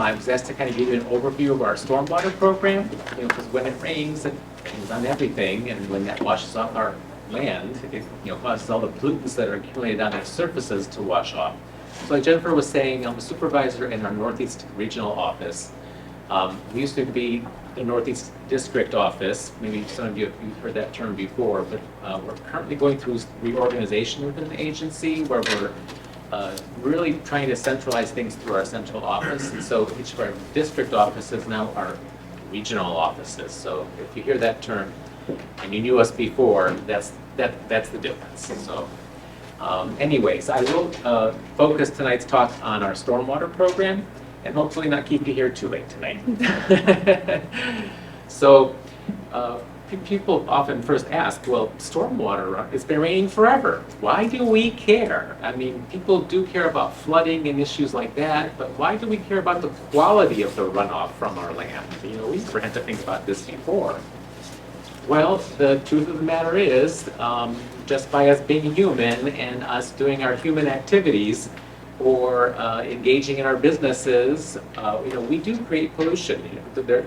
I was asked to kind of give you an overview of our stormwater program, because when it rains, it rains on everything, and when that washes off our land, it causes all the pollutants that are accumulated on its surfaces to wash off. So like Jennifer was saying, I'm a supervisor in our Northeast Regional Office. We used to be the Northeast District Office. Maybe some of you have heard that term before, but we're currently going through reorganization within the agency where we're really trying to centralize things through our central office. And so each of our district offices now are regional offices. So if you hear that term and you knew us before, that's the difference. So anyways, I will focus tonight's talk on our stormwater program and hopefully not keep you here too late tonight. So people often first ask, well, stormwater, it's been raining forever. Why do we care? I mean, people do care about flooding and issues like that, but why do we care about the quality of the runoff from our land? We never had to think about this before. Well, the truth of the matter is, just by us being human and us doing our human activities or engaging in our businesses, we do create pollution. There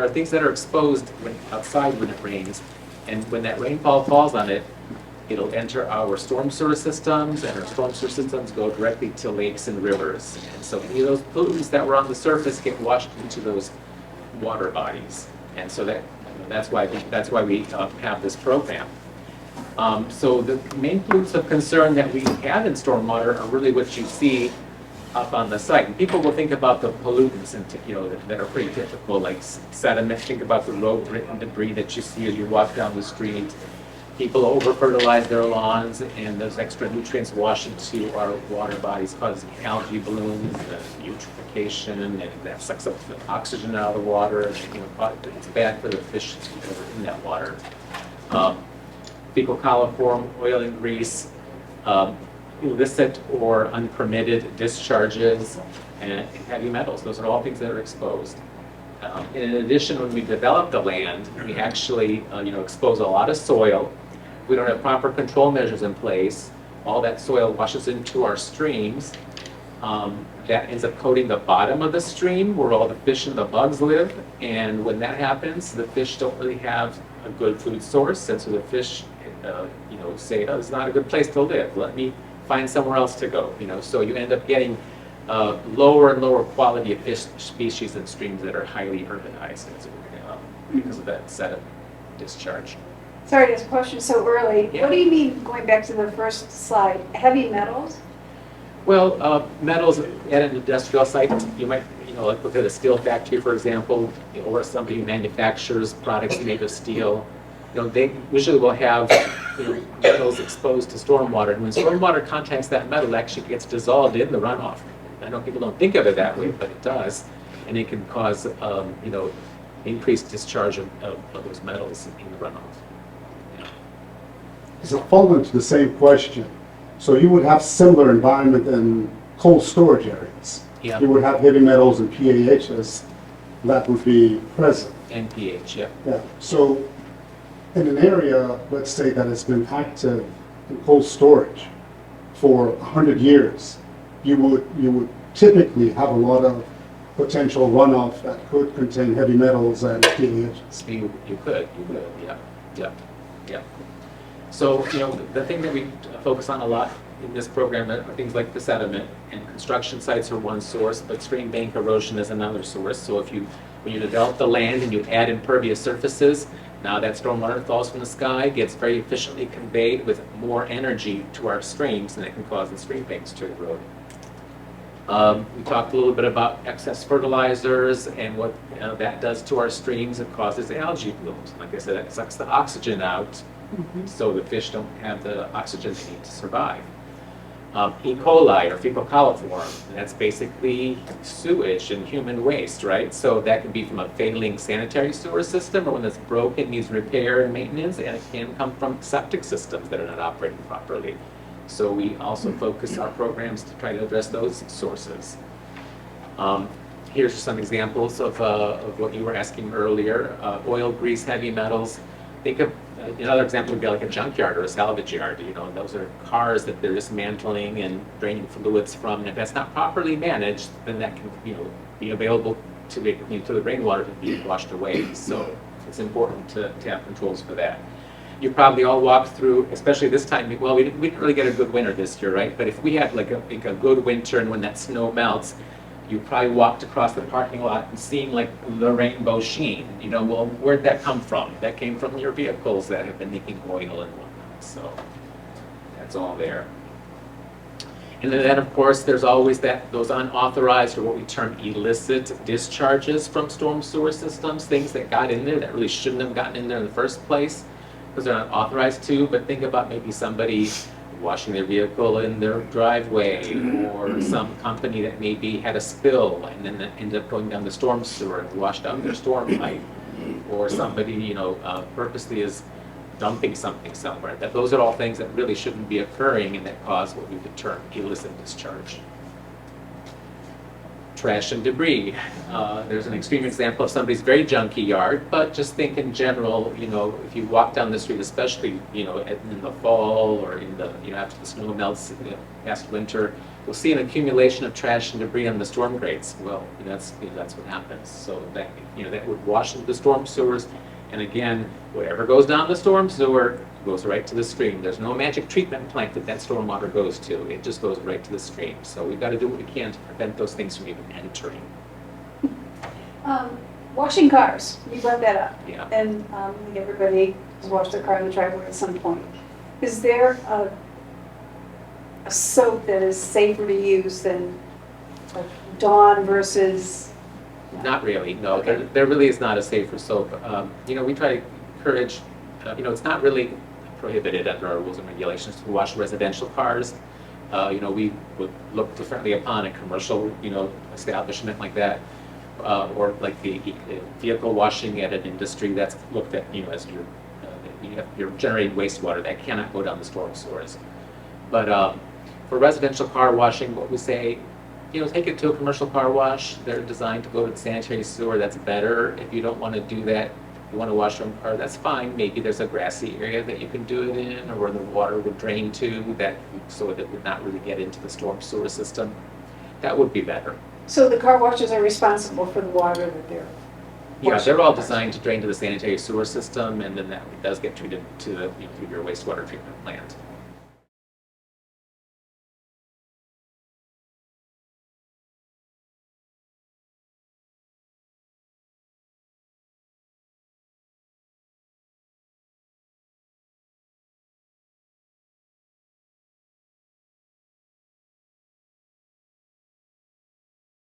are things that are exposed outside when it rains, and when that rainfall falls on it, it'll enter our storm sewer systems, and our storm sewer systems go directly to lakes and rivers. And so any of those pollutants that were on the surface get washed into those water bodies, and so that's why we have this program. So the main pollutants of concern that we have in stormwater are really what you see up on the site. And people will think about the pollutants that are pretty typical, like sediment. Think about the road-ridden debris that you see as you walk down the street. People over-fertilize their lawns, and those extra nutrients wash into our water bodies, causing algae blooms, eutrophication, and that sucks up the oxygen out of the water. It's bad for the fish that are in that water. Fecal coliform, oil and grease, illicit or unpermitted discharges, and heavy metals. Those are all things that are exposed. In addition, when we develop the land, we actually expose a lot of soil. We don't have proper control measures in place. All that soil washes into our streams. That ends up coating the bottom of the stream where all the fish and the bugs live. And when that happens, the fish don't really have a good food source, and so the fish say, oh, it's not a good place to live. Let me find somewhere else to go. So you end up getting lower and lower quality of fish species in streams that are highly urbanized because of that sediment discharge. Sorry to ask a question so early. Yeah. What do you mean, going back to the first slide, heavy metals? Well, metals at an industrial site, you might like look at a steel factory, for example, or somebody who manufactures products made of steel. They usually will have metals exposed to stormwater, and when stormwater contacts that metal, it actually gets dissolved in the runoff. I know people don't think of it that way, but it does, and it can cause increased discharge of those metals in the runoff. So following to the same question, so you would have similar environment in cold storage areas. Yeah. You would have heavy metals and PAHs that would be present. And pH, yeah. Yeah. So in an area, let's say that has been active in cold storage for 100 years, you would typically have a lot of potential runoff that could contain heavy metals and PAHs. You could, yeah. So, the thing that we focus on a lot in this program are things like the sediment, and construction sites are one source, but stream bank erosion is another source. So when you develop the land and you add impervious surfaces, now that stormwater that falls from the sky gets very efficiently conveyed with more energy to our streams, and it can cause the stream banks to erode. We talked a little bit about excess fertilizers and what that does to our streams. It causes algae blooms. Like I said, it sucks the oxygen out, so the fish don't have the oxygen they need to survive. E. coli, or fecal coliform, and that's basically sewage and human waste, right? So that can be from a failing sanitary sewer system, or when it's broken, needs repair and maintenance, and it can come from septic systems that are not operating properly. So we also focus our programs to try to address those sources. Here's some examples of what you were asking earlier. Oil, grease, heavy metals. Think of another example would be like a junkyard or a salvage yard. Those are cars that they're dismantling and draining fluids from. And if that's not properly managed, then that can, be be available to to the rainwater to be washed away. So it's important to have controls for that. You probably all walked through, especially this time, well, we didn't really get a good winter this year, right? But if we had like a good winter and when that snow melts, you probably walked across the parking lot and seen like the rainbow sheen. You know, well, where'd that come from? That came from your vehicles that have been leaking oil and whatnot. So that's all there. And then, of course, there's always those unauthorized, or what we term illicit discharges from storm sewer systems, things that got in there that really shouldn't have gotten in there in the first place, because they're not authorized to. But think about maybe somebody washing their vehicle in their driveway, or some company that maybe had a spill and then ended up going down the storm sewer and washed out their storm pipe, or somebody, purposely is dumping something somewhere. Those are all things that really shouldn't be occurring and that cause what we would term illicit discharge. Trash and debris. There's an extreme example of somebody's very junky yard, but just think in general, if you walk down the street, especially, in the fall or in the, after the snow melts, past winter, you'll see an accumulation of trash and debris on the storm grates. Well, that's what happens. So that, that would wash into the storm sewers. And again, whatever goes down the storm sewer goes right to the stream. There's no magic treatment plant that stormwater goes to. It just goes right to the stream. So we've got to do what we can to prevent those things from even entering. Washing cars, you brought that up. Yeah. And I think everybody has washed their car in the driveway at some point. Is there a soap that is safer to use than like Dawn versus? Not really, no. Okay. There really is not a safer soap. We try to encourage, it's not really prohibited under our rules and regulations to wash residential cars. We would look differently upon a commercial, establishment like that, or like the vehicle washing at an industry that's looked at, as you're generating wastewater that cannot go down the storm sewers. But for residential car washing, what we say, take it to a commercial car wash. They're designed to go to the sanitary sewer. That's better. If you don't want to do that, you want to wash your own car, that's fine. Maybe there's a grassy area that you can do it in, or where the water would drain to, so it would not really get into the storm sewer system. That would be better. So the car washers are responsible for the water that they're Yeah, washing they're all cars. designed to drain to the sanitary sewer system, and then that does get treated to through your wastewater treatment plant.